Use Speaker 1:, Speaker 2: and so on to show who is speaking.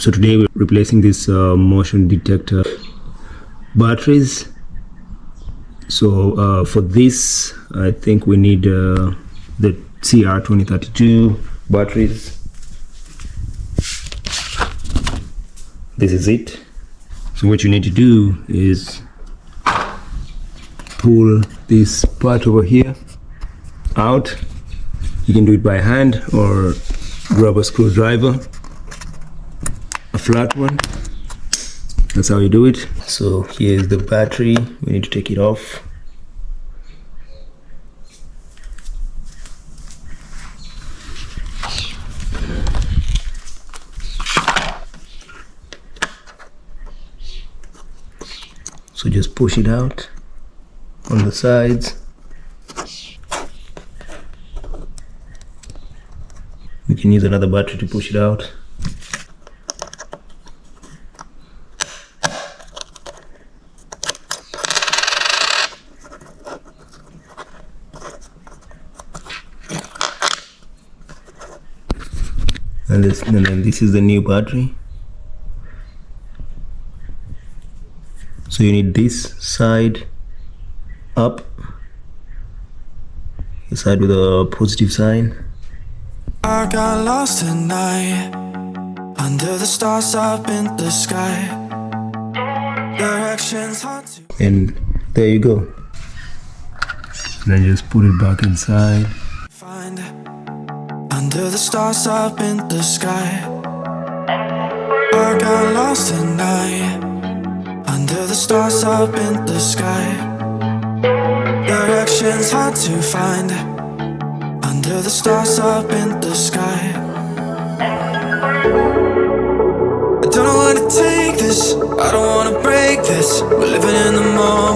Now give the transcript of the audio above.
Speaker 1: So today we're replacing this motion detector batteries. So for this, I think we need the CR2032 batteries. This is it. So what you need to do is pull this part over here out. You can do it by hand or grab a screwdriver, a flat one. That's how you do it. So here's the battery. We need to take it off. So just push it out on the sides. We can use another battery to push it out. And then this is the new battery. So you need this side up, the side with a positive sign.
Speaker 2: I got lost tonight under the stars up in the sky. Directions hard to
Speaker 1: And there you go. And then just put it back inside.
Speaker 2: find under the stars up in the sky. I got lost tonight under the stars up in the sky. Directions hard to find under the stars up in the sky. I don't know where to take this, I don't wanna break this. We're living in the moment.